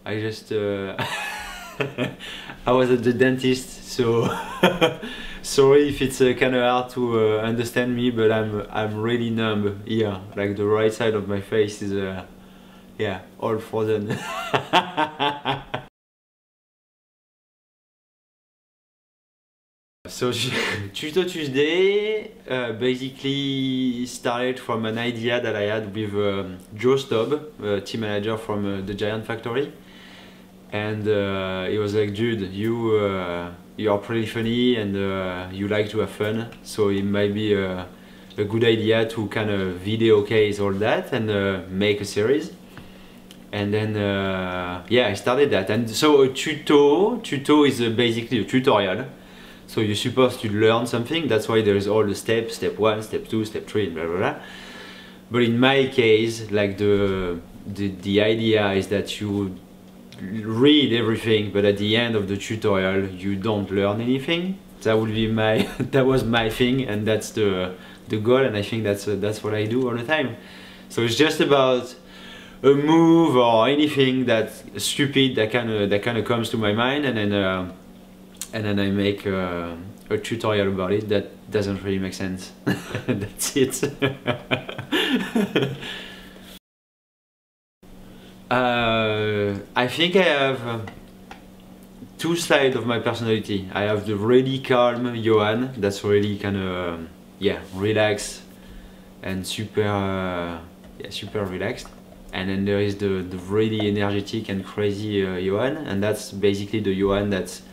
I just I was at the dentist, so sorry if it's kind of hard to understand me, but I'm really numb here. Like the right side of my face is yeah, all frozen. So Tuto Tuesday basically started from an idea that I had with Joe Stobb, team manager from the Giant Factory, and he was like, dude, you are pretty funny and you like to have fun, so it might be a good idea to kind of video case all that and make a series. And then yeah, I started that. And so a tuto is basically a tutorial. So you're supposed to learn something. That's why there's all the steps: step 1, step 2, step 3, blah blah blah. But in my case, like the idea is that you read everything, but at the end of the tutorial you don't learn anything. That would be my that was my thing, and that's the goal. And I think that's what I do all the time. So it's just about a move or anything that's stupid that kind of comes to my mind, and then I make a tutorial about it that doesn't really make sense. That's it. I think I have two sides of my personality. I have the really calm Johan, that's really kind of yeah, relaxed and super yeah, super relaxed. And then there is the really energetic and crazy Johan, and that's basically the Johan that's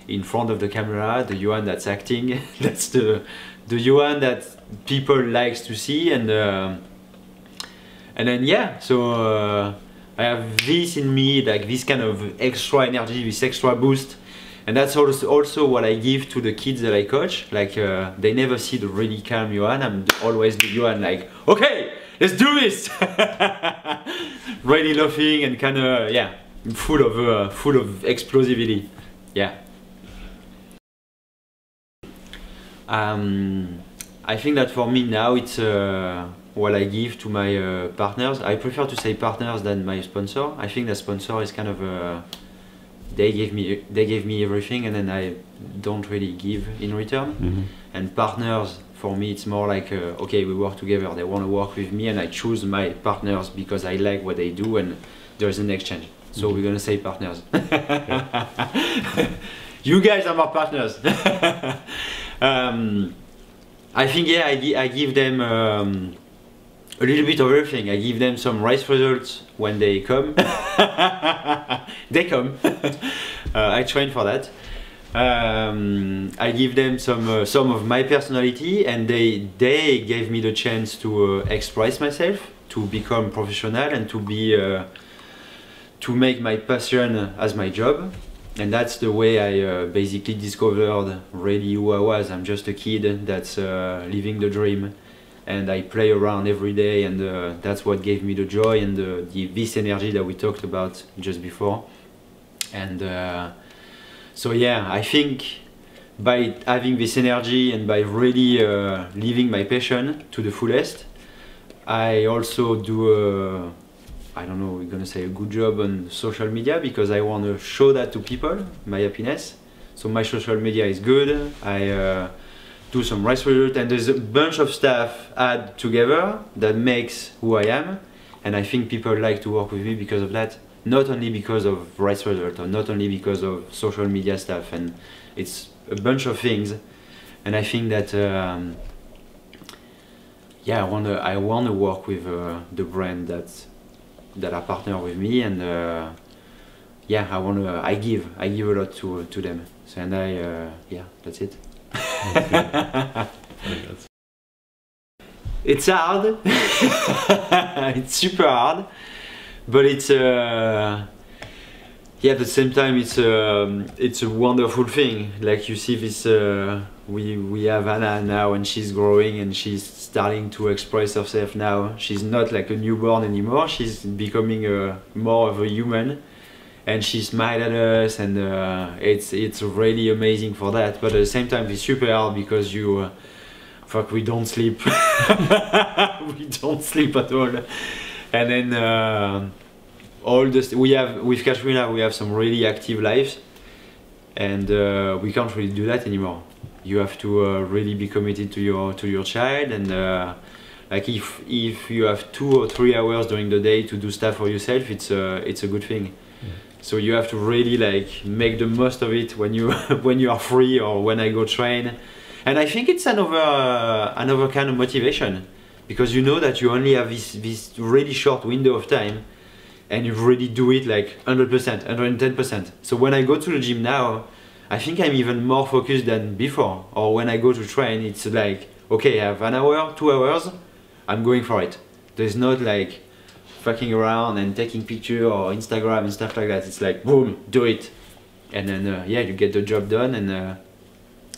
in front of the camera, the Johan that's acting. That's the Johan that people likes to see, and then yeah, so I have this in me, like this kind of extra energy, this extra boost, and that's also what I give to the kids that I coach. Like they never see the really calm Johan. I'm always the Johan like, okay, let's do this. Really laughing and kind of yeah, full of explosivity. Yeah. I think that for me now it's what I give to my partners. I prefer to say partners than my sponsor. I think the sponsor is kind of they gave me everything, and then I don't really give in return. Mm-hmm. And partners, for me, it's more like okay, we work together. They want to work with me, and I choose my partners because I like what they do, and there's an exchange. So mm-hmm. We're gonna say partners. You guys are my partners. I think yeah, I give them a little bit of everything. I give them some race results when they come. They come. I train for that. I give them some of my personality, and they gave me the chance to express myself, to become professional, and to be to make my passion as my job. And that's the way I basically discovered really who I was. I'm just a kid that's living the dream, and I play around every day, and that's what gave me the joy and this energy that we talked about just before. And so yeah, I think by having this energy and by really living my passion to the fullest, I also do I don't know, we're gonna say a good job on social media, because I want to show that to people, my happiness. So my social media is good. I do some race results, and there's a bunch of stuff add together that makes who I am. And I think people like to work with me because of that. Not only because of race results, or not only because of social media stuff, and it's a bunch of things. And I think that yeah, I wanna work with the brand that are partner with me, and yeah, I give a lot to them. So, and yeah, that's it. It's hard. It's super hard, but it's yeah, at the same time it's a wonderful thing. Like you see this we have Anna now, and she's growing, and she's starting to express herself now. She's not like a newborn anymore. She's becoming more of a human, and she smiled at us, and it's really amazing for that. But at the same time, it's super hard because you fuck, we don't sleep. We don't sleep at all, and then all this we have with Katrina, we have some really active lives, and we can't really do that anymore. You have to really be committed to your child, and like if you have 2 or 3 hours during the day to do stuff for yourself, it's a good thing. Yeah. So you have to really like make the most of it when you when you are free or when I go train. And I think it's another kind of motivation, because you know that you only have this really short window of time, and you really do it like 100%, 110%. So when I go to the gym now, I think I'm even more focused than before. Or when I go to train, it's like, okay, I have an hour, 2 hours, I'm going for it. There's not like fucking around and taking picture or Instagram and stuff like that. It's like, boom, do it. And then, yeah, you get the job done, and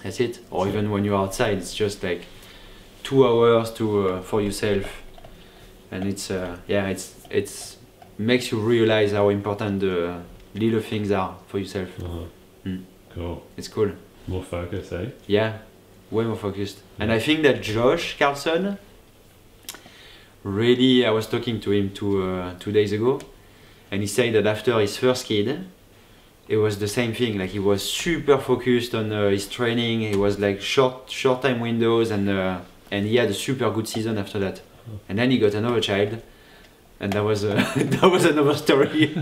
that's it. Or even when you're outside, it's just like 2 hours to for yourself. And it's, yeah, it's makes you realize how important the little things are for yourself. Cool. It's cool. More focused, eh? Yeah, way more focused. And I think that Josh Carlson, really, I was talking to him 2 days ago, and he said that after his first kid, it was the same thing. Like he was super focused on his training. It was like short time windows, and he had a super good season after that. And then he got another child, and that was that was another story.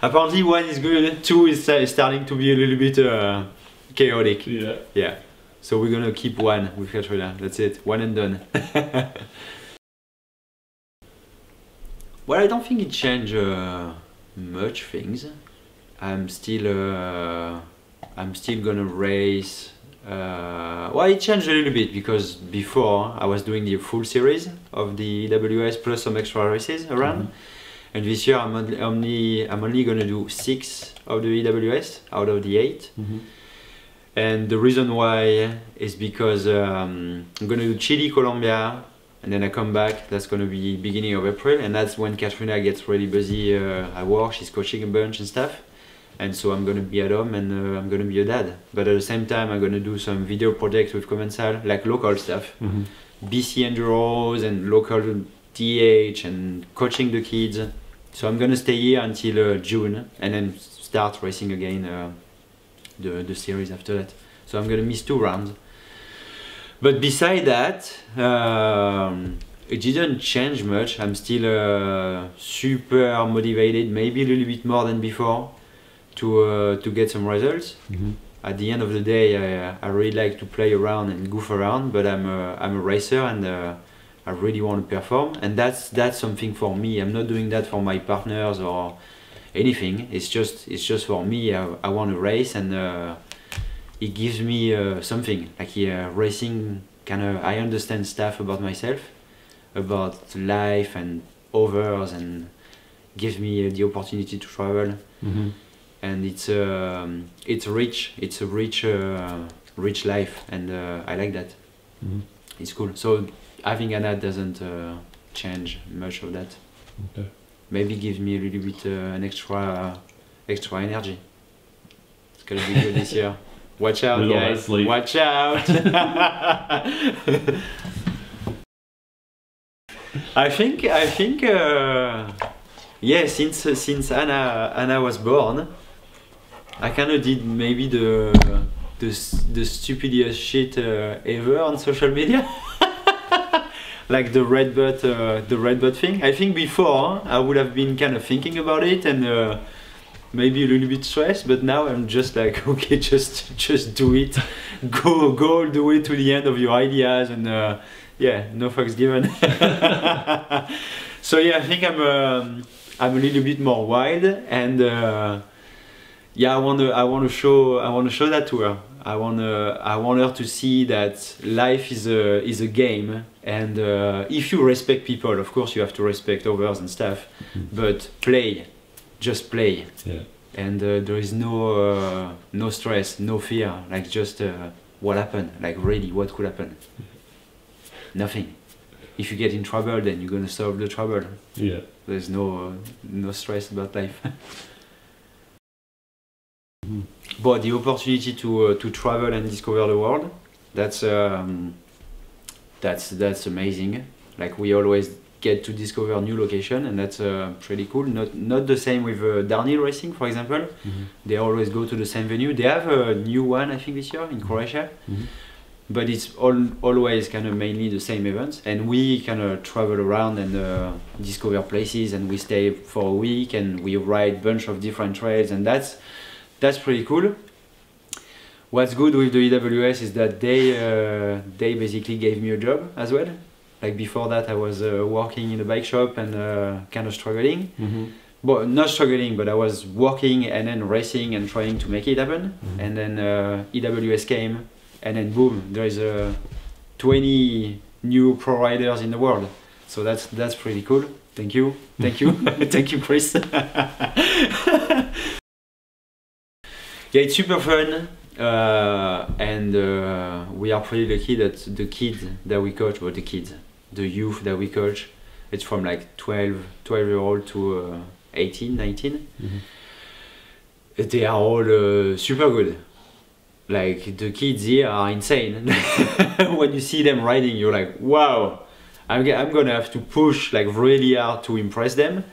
Apparently, 1 is good, 2 is starting to be a little bit chaotic. Yeah. Yeah. So we're gonna keep 1 with Katrina. That's it. 1 and done. Well, I don't think it changed much things. I'm still gonna race. Well, it changed a little bit, because before I was doing the full series of the EWS plus some extra races around, and this year I'm only gonna do 6 of the EWS out of the 8. And the reason why is because I'm gonna do Chile, Colombia, and then I come back. That's gonna be beginning of April, and that's when Katrina gets really busy at work. She's coaching a bunch and stuff. And so I'm gonna be at home, and I'm gonna be a dad. But at the same time, I'm gonna do some video projects with Commensal, like local stuff, BC Enduros and local DH, and coaching the kids. So I'm gonna stay here until June, and then start racing again the series after that. So I'm gonna miss 2 rounds. But beside that, it didn't change much. I'm still super motivated, maybe a little bit more than before, to get some results. At the end of the day, I really like to play around and goof around, but I'm a racer, and I really want to perform, and that's something for me. I'm not doing that for my partners or anything. It's just for me. I want to race, and it gives me something. Like racing, I understand stuff about myself, about life and others, and gives me the opportunity to travel. And it's rich. It's a rich life, and I like that. It's cool. So having Anna doesn't change much of that. Okay. Maybe gives me a little bit an extra energy. It's gonna be good this year. Watch out, guys! Watch out! I think. Yeah. Since Anna was born, I kind of did maybe the stupidest shit ever on social media. Like the red butt thing. I think before I would have been kind of thinking about it, and maybe a little bit stressed, but now I'm just like, okay, just do it. Go all the way to the end of your ideas, and yeah, no fucks given. So yeah, I think I'm a little bit more wild, and yeah, I want to show that to her. I want her to see that life is a game, and if you respect people, of course you have to respect others and stuff, but just play. Yeah. And there is no stress, no fear, like just what happened, like really what could happen. Nothing. If you get in trouble, then you're gonna solve the trouble. Yeah. There's no stress about life. But the opportunity to travel and discover the world, that's amazing. Like we always get to discover new location, and that's pretty cool. Not the same with downhill racing, for example. They always go to the same venue. They have a new one, I think, this year in Croatia. But it's always kind of mainly the same events, and we kind of travel around and discover places, and we stay for a week and we ride a bunch of different trails, and that's pretty cool. What's good with the EWS is that they basically gave me a job as well. Like before that, I was working in a bike shop and kind of struggling. But not struggling, but I was working and then racing and trying to make it happen. And then EWS came. And then boom, there is 20 new pro riders in the world. So that's pretty cool. Thank you, thank you, thank you, Chris. Yeah, it's super fun, and we are pretty lucky that the kids that we coach, or the youth that we coach, it's from like 12-year-old to 18, 19. They are all super good. Like the kids here are insane. When you see them riding, you're like, wow, I'm gonna have to push like really hard to impress them.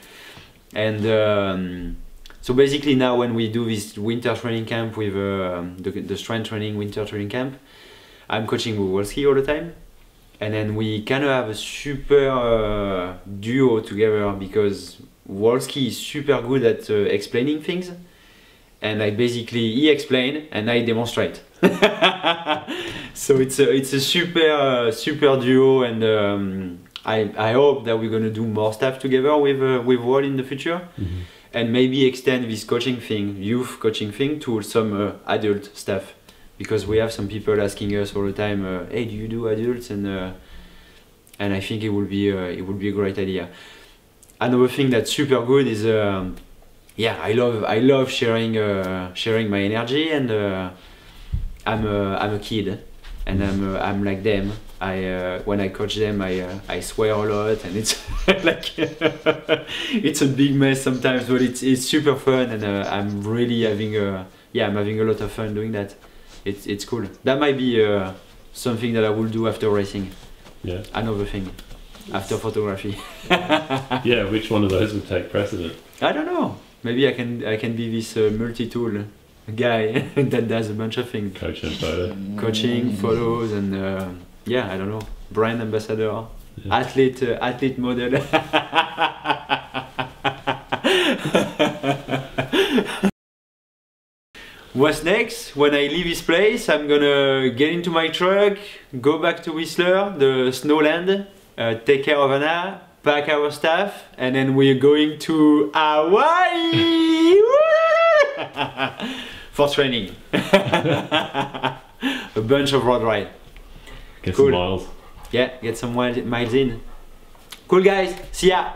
And so basically now when we do this winter training camp with the strength training winter training camp, I'm coaching with Wolski all the time. And then we kind of have a super duo together, because Wolski is super good at explaining things. And I basically, he explain and I demonstrate. So it's a super duo, and I hope that we're gonna do more stuff together with Wall in the future, and maybe extend this coaching thing, youth coaching thing, to some adult stuff, because we have some people asking us all the time, hey, do you do adults? And I think it would be a great idea. Another thing that's super good is. Yeah, I love sharing my energy, and I'm a kid, and I'm like them. When I coach them, I swear a lot, and it's like it's a big mess sometimes, but it's super fun, and I'm really having a lot of fun doing that. It's cool. That might be something that I will do after racing. Yeah. Another thing after photography. Yeah, which one of those would take precedent? I don't know. Maybe I can be this multi-tool guy that does a bunch of things. Coaching, photos, and yeah, I don't know, brand ambassador, yeah. athlete model. What's next? When I leave this place, I'm gonna get into my truck, go back to Whistler, the snowland, take care of Anna, pack our stuff, and then we're going to Hawaii for training. A bunch of road ride. Get some miles. Yeah, get some miles in. Cool guys, see ya!